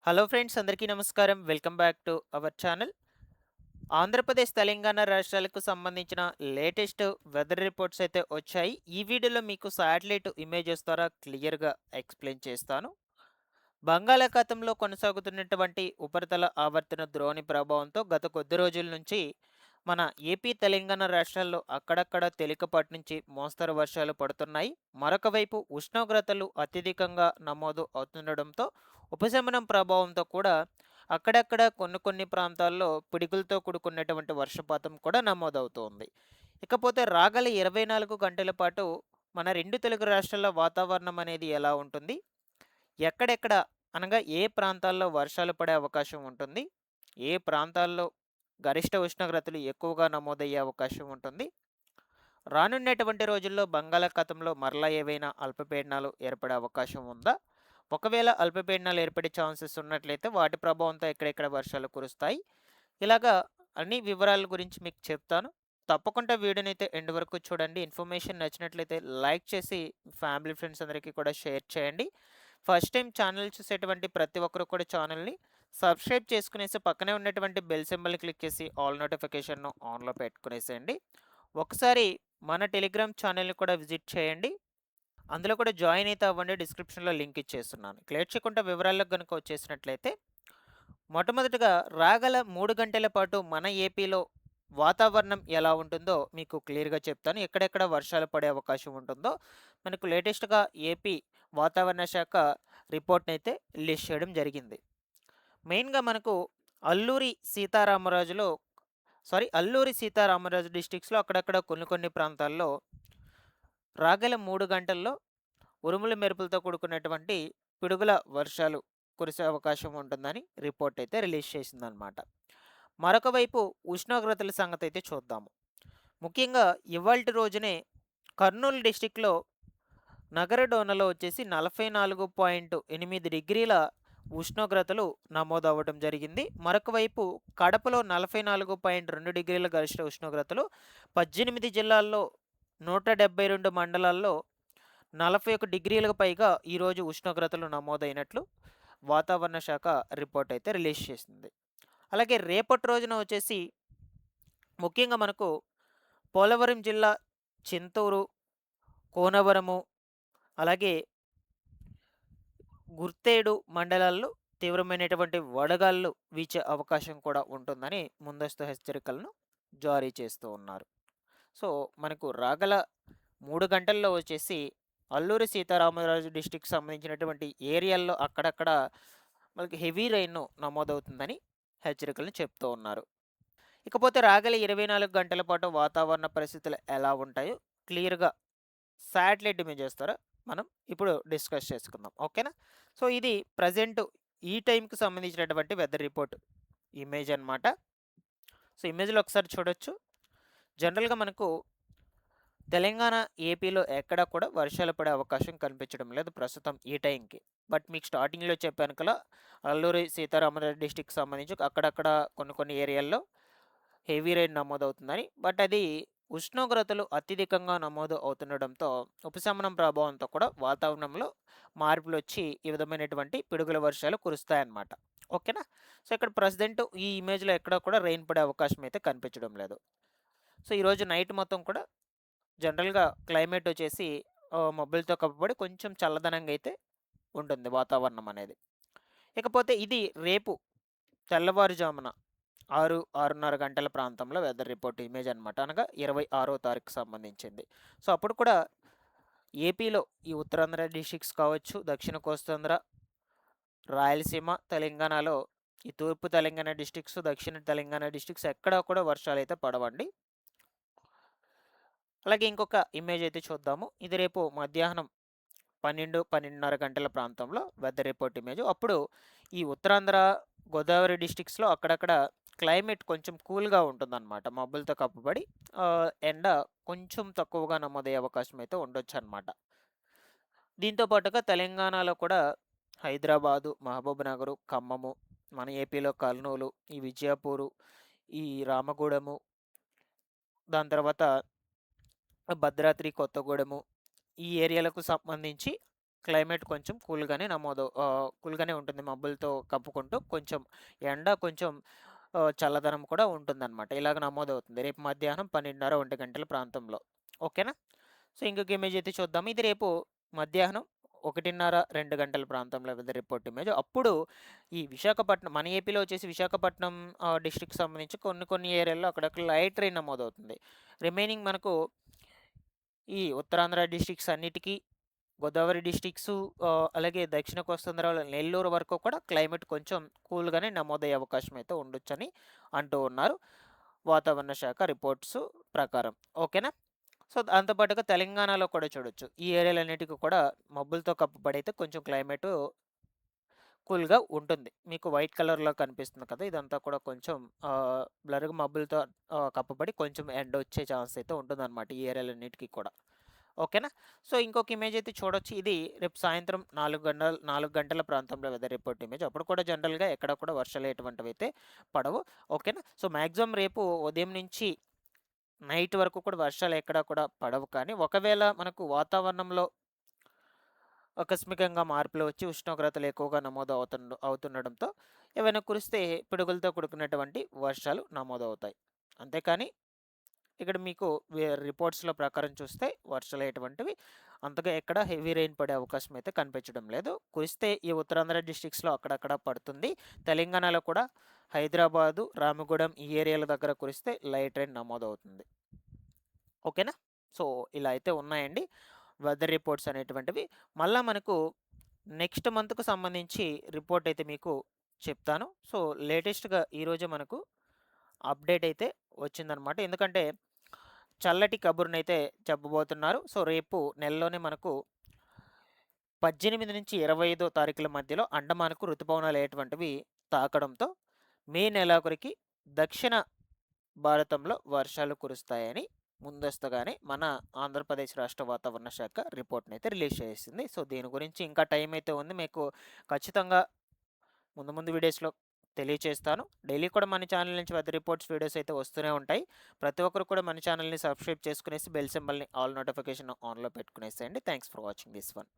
Hello friends, అందరికీ నమస్కారం. Welcome back to our channel. Andhra Pradesh, Telangana రాష్ట్రాలకు సంబంధించిన లేటెస్ట్ వెదర్ రిపోర్ట్స్ అయితే వచ్చాయి. ఈ వీడియోలో మీకు శాటిలైట్ ఇమేజెస్ ద్వారా క్లియర్‌గా ఎక్స్‌ప్లెయిన్ చేస్తాను. బంగాళాఖాతంలో కొనసాగుతున్నటువంటి ఉపరితల ఆవర్తన ద్రోణి ప్రభావంతో గత కొద్ది రోజుల నుంచి మన ఏపీ, తెలంగాణ రాష్ట్రాల్లో అక్కడక్కడ తేలికపాటి నుంచి మోస్తరు వర్షాలు పడుతున్నాయి. మరొక వైపు ఉష్ణోగ్రతలు అత్యధికంగా నమోదు అవుతుండడంతో ఉపశమనం ప్రభావంతో కూడా అక్కడక్కడ కొన్ని ప్రాంతాల్లో పిడుగులతో కూడుకున్నటువంటి వర్షపాతం కూడా నమోదవుతోంది. ఇకపోతే రాగల 24 గంటల పాటు మన 2 తెలుగు రాష్ట్రాల వాతావరణం అనేది ఎలా ఉంటుంది? ఎక్కడెక్కడ అనగా ఏ ప్రాంతాల్లో వర్షాలు పడే అవకాశం ఉంటుంది? ఏ ప్రాంతాల్లో గరిష్ట ఉష్ణోగ్రతలు ఎక్కువగా నమోదయ్యే అవకాశం ఉంటుంది? రానున్నటువంటి రోజుల్లో బంగాళాఖాతంలో మరలా ఏవైనా అల్పపీడనాలు ఏర్పడే అవకాశం ఉందా? ఒకవేళ అల్పపీడనాలు ఏర్పడే ఛాన్సెస్ ఉన్నట్లయితే వాటి ప్రభావంతో ఎక్కడెక్కడ వర్షాలు కురుస్తాయి? ఇలాగా అన్ని వివరాల గురించి మీకు చెప్తాను. తప్పకుండా వీడియోనైతే ఎండ్ వరకు చూడండి. ఇన్ఫర్మేషన్ నచ్చినట్లయితే లైక్ చేసి ఫ్యామిలీ, ఫ్రెండ్స్ అందరికీ కూడా షేర్ చేయండి. ఫస్ట్ టైం ఛానల్ చూసేటువంటి ప్రతి ఒక్కరు కూడా ఛానల్‌ని సబ్స్క్రైబ్ చేసుకునేసి పక్కనే ఉన్నటువంటి బెల్ సింబల్‌ని క్లిక్ చేసి ఆల్ నోటిఫికేషన్‌ను ఆన్‌లో పెట్టుకునేసేయండి. ఒకసారి మన టెలిగ్రామ్ ఛానల్‌ని కూడా విజిట్ చేయండి. అందులో కూడా జాయిన్ అయితే అవ్వండి. డిస్క్రిప్షన్‌లో లింక్ ఇచ్చేస్తున్నాను. ఇక లేట్ చేయకుండా వివరాల్లోకి గనుక వచ్చేసినట్లయితే, మొట్టమొదటగా రాగల 3 గంటల పాటు మన ఏపీలో వాతావరణం ఎలా ఉంటుందో మీకు క్లియర్‌గా చెప్తాను. ఎక్కడెక్కడ వర్షాలు పడే అవకాశం ఉంటుందో, మనకు లేటెస్ట్‌గా ఏపీ వాతావరణ శాఖ రిపోర్ట్‌నైతే రిలీజ్ చేయడం జరిగింది. మెయిన్‌గా మనకు అల్లూరి సీతారామరాజులో అల్లూరి సీతారామరాజు డిస్ట్రిక్ట్స్‌లో అక్కడక్కడ కొన్ని ప్రాంతాల్లో రాగల 3 గంటల్లో ఉరుములు మెరుపులతో కూడుకున్నటువంటి పిడుగుల వర్షాలు కురిసే అవకాశం ఉంటుందని రిపోర్ట్ అయితే రిలీజ్ చేసిందనమాట. మరొక వైపు ఉష్ణోగ్రతల సంగతి అయితే చూద్దాము. ముఖ్యంగా ఇవాల్టి రోజునే కర్నూలు డిస్టిక్‌లో నగరడోనలో వచ్చేసి 44.8 డిగ్రీల ఉష్ణోగ్రతలు నమోదవ్వడం జరిగింది. మరొక వైపు కడపలో 44.2 డిగ్రీల గరిష్ట ఉష్ణోగ్రతలు, 18 జిల్లాల్లో 172 మండలాల్లో 41 డిగ్రీలకు పైగా ఈరోజు ఉష్ణోగ్రతలు నమోదైనట్లు వాతావరణ శాఖ రిపోర్ట్ అయితే రిలీజ్ చేసింది. అలాగే రేపటి రోజున వచ్చేసి ముఖ్యంగా మనకు పోలవరం జిల్లా, చింతూరు, కోనవరము, అలాగే గుర్తేడు మండలాల్లో తీవ్రమైనటువంటి వడగాళ్ళు వీచే అవకాశం కూడా ఉంటుందని ముందస్తు హెచ్చరికలను జారీ చేస్తూ ఉన్నారు. సో, మనకు రాగల 3 గంటల్లో వచ్చేసి అల్లూరి సీతారామరాజు డిస్ట్రిక్ట్‌కి సంబంధించినటువంటి ఏరియాల్లో అక్కడక్కడ మనకి హెవీ రెయిన్ నమోదవుతుందని హెచ్చరికలను చెప్తూ ఉన్నారు. ఇకపోతే రాగల 24 గంటల పాటు వాతావరణ పరిస్థితులు ఎలా ఉంటాయో క్లియర్‌గా శాటిలైట్ ఇమేజెస్ ద్వారా మనం ఇప్పుడు డిస్కస్ చేసుకుందాం. ఓకేనా? సో, ఇది ప్రెజెంట్ ఈ టైంకి సంబంధించినటువంటి వెదర్ రిపోర్ట్ ఇమేజ్ అన్నమాట. సో, ఇమేజ్‌లో ఒకసారి చూడొచ్చు. జనరల్‌గా మనకు తెలంగాణ, ఏపీలో ఎక్కడా కూడా వర్షాలు పడే అవకాశం కనిపించడం లేదు ప్రస్తుతం ఈ టైంకి. బట్ మీకు స్టార్టింగ్‌లో చెప్పాను కదా! అల్లూరి సీతారామరాజు డిస్ట్రిక్ట్‌కి సంబంధించి అక్కడక్కడ కొన్ని ఏరియాల్లో హెవీ రెయిన్ నమోదవుతుందని. బట్ అది ఉష్ణోగ్రతలు అత్యధికంగా నమోదు అవుతుండడంతో ఉపశమనం ప్రభావంతో కూడా వాతావరణంలో మార్పులొచ్చి ఈ విధమైనటువంటి పిడుగుల వర్షాలు కురుస్తాయన్నమాట. ఓకేనా? సో, ఇక్కడ ప్రెజెంట్ ఈ ఇమేజ్‌లో ఎక్కడ కూడా రెయిన్ పడే అవకాశం అయితే కనిపించడం లేదు. సో, ఈరోజు నైట్ మొత్తం కూడా జనరల్‌గా క్లైమేట్ వచ్చేసి మబ్బులతో కప్పబడి కొంచెం చల్లదనంగా అయితే ఉంటుంది వాతావరణం అనేది. ఇకపోతే ఇది రేపు తెల్లవారుజామున 6, 6:30 గంటల ప్రాంతంలో వెదర్ రిపోర్ట్ ఇమేజ్ అనమాట. అనగా 26వ తారీఖుకి సంబంధించింది. సో, అప్పుడు కూడా ఏపీలో ఈ ఉత్తరాంధ్ర డిస్ట్రిక్ట్స్ కావచ్చు, దక్షిణ కోస్తాంధ్ర, రాయలసీమ, తెలంగాణలో ఈ తూర్పు తెలంగాణ డిస్ట్రిక్ట్స్, దక్షిణ తెలంగాణ డిస్ట్రిక్ట్స్ ఎక్కడా కూడా వర్షాలైతే పడవండి. అలాగే ఇంకొక ఇమేజ్ అయితే చూద్దాము. ఇది రేపు మధ్యాహ్నం 12, 12:30 గంటల ప్రాంతంలో వెదర్ రిపోర్ట్ ఇమేజ్. అప్పుడు ఈ ఉత్తరాంధ్ర, గోదావరి డిస్ట్రిక్ట్స్‌లో అక్కడక్కడ క్లైమేట్ కొంచెం కూల్‌గా ఉంటుందన్నమాట. మబ్బులతో కప్పబడి ఎండ కొంచెం తక్కువగా నమోదయ్యే అవకాశం అయితే ఉండొచ్చన్నమాట. దీంతో పాటుగా తెలంగాణలో కూడా హైదరాబాదు, మహబూబ్‌నగరు, ఖమ్మము, మన ఏపీలో కర్నూలు, ఈ విజయపూరు, ఈ రామగూడెము, దాని తర్వాత భద్రాద్రి కొత్తగూడెము, ఈ ఏరియాలకు సంబంధించి క్లైమేట్ కొంచెం కూల్గానే ఉంటుంది. మబ్బులతో కప్పుకుంటూ కొంచెం ఎండ, కొంచెం చల్లదనం కూడా ఉంటుందన్నమాట. ఇలాగ నమోదవుతుంది రేపు మధ్యాహ్నం 12:30, 1 గంటల ప్రాంతంలో. ఓకేనా? సో ఇంకొక ఇమేజ్ అయితే చూద్దాం. ఇది రేపు మధ్యాహ్నం 1:30, 2 గంటల ప్రాంతంలో వెదర్ రిపోర్ట్ ఇమేజ్. అప్పుడు ఈ విశాఖపట్నం, మన ఏపీలో వచ్చేసి విశాఖపట్నం డిస్ట్రిక్ట్ సంబంధించి కొన్ని ఏరియాల్లో అక్కడక్కడ లైట్ రెయిన్ నమోదవుతుంది. రిమైనింగ్ మనకు ఈ ఉత్తరాంధ్ర డిస్ట్రిక్ట్స్ అన్నిటికీ, గోదావరి డిస్ట్రిక్ట్స్, అలాగే దక్షిణ కోస్తాంధ్రలో నెల్లూరు వరకు కూడా క్లైమేట్ కొంచెం కూల్గానే నమోదయ్యే అవకాశం అయితే ఉండొచ్చని అంటూ ఉన్నారు వాతావరణ శాఖ రిపోర్ట్స్ ప్రకారం. ఓకేనా? సో దాంతోపాటుగా తెలంగాణలో కూడా చూడొచ్చు. ఈ ఏరియాలన్నిటికీ కూడా మబ్బులతో కప్పబడైతే కొంచెం క్లైమేటు కూల్గా ఉంటుంది. మీకు వైట్ కలర్లో కనిపిస్తుంది కదా, ఇదంతా కూడా కొంచెం బ్లర్గా మబ్బులతో కప్పబడి కొంచెం ఎండ వచ్చే ఛాన్స్ అయితే ఉంటుందన్నమాట ఈ ఏరియాలన్నిటికీ కూడా. ఓకేనా? సో ఇంకొక ఇమేజ్ అయితే చూడొచ్చు. ఇది రేపు సాయంత్రం 4 గంటల ప్రాంతంలో వెదర్ రిపోర్ట్ ఇమేజ్. అప్పుడు కూడా జనరల్గా ఎక్కడ కూడా వర్షాలు ఎటువంటివి అయితే పడవు. ఓకేనా? సో మ్యాక్సిమం రేపు ఉదయం నుంచి నైట్ వరకు కూడా వర్షాలు ఎక్కడా కూడా పడవు. కానీ ఒకవేళ మనకు వాతావరణంలో ఆకస్మికంగా మార్పులు వచ్చి ఉష్ణోగ్రతలు ఎక్కువగా అవుతుండడంతో ఏవైనా కురిస్తే పిడుగులతో కూడుకున్నటువంటి వర్షాలు నమోదవుతాయి. అంతేకాని ఇక్కడ మీకు రిపోర్ట్స్లో ప్రకారం చూస్తే వర్షాలు ఎటువంటివి అంతగా ఎక్కడ హెవీ రెయిన్ పడే అవకాశం అయితే కనిపించడం లేదు. కురిస్తే ఈ ఉత్తరాంధ్ర డిస్ట్రిక్ట్స్లో అక్కడక్కడ పడుతుంది. తెలంగాణలో కూడా హైదరాబాదు, రామగూడెం ఈ ఏరియాల దగ్గర కురిస్తే లైట్ రెయిన్ నమోదవుతుంది. ఓకేనా? సో ఇలా అయితే ఉన్నాయండి వెదర్ రిపోర్ట్స్ అనేటువంటివి. మళ్ళీ మనకు నెక్స్ట్ మంత్కు సంబంధించి రిపోర్ట్ అయితే మీకు చెప్తాను. సో లేటెస్ట్గా ఈరోజే మనకు అప్డేట్ అయితే వచ్చిందనమాట. ఎందుకంటే చల్లటి కబుర్నైతే చెప్పబోతున్నారు. సో రేపు నెలలోనే మనకు 18 నుంచి 25వ తారీఖుల మధ్యలో అండమాన్కు ఋతుపవనాలు అయ్యేటువంటివి తాకడంతో మే నెలాఖరికి దక్షిణ భారతంలో వర్షాలు కురుస్తాయని ముందస్తుగానే మన ఆంధ్రప్రదేశ్ రాష్ట్ర వాతావరణ శాఖ రిపోర్ట్ని అయితే రిలీజ్ చేసింది. సో దీని గురించి ఇంకా టైం అయితే ఉంది. మీకు ఖచ్చితంగా ముందు వీడియోస్లో తెలియచేస్తాను. డైలీ కూడా మన ఛానల్ నుంచి వెదర్ రిపోర్ట్స్ వీడియోస్ అయితే వస్తూనే ఉంటాయి. ప్రతి ఒక్కరు కూడా మన ఛానల్ని సబ్స్క్రైబ్ చేసుకునేసి బెల్ సింబల్ని ఆల్ నోటిఫికేషన్ ఆన్లో పెట్టుకునేసేయండి. Thanks for watching this one.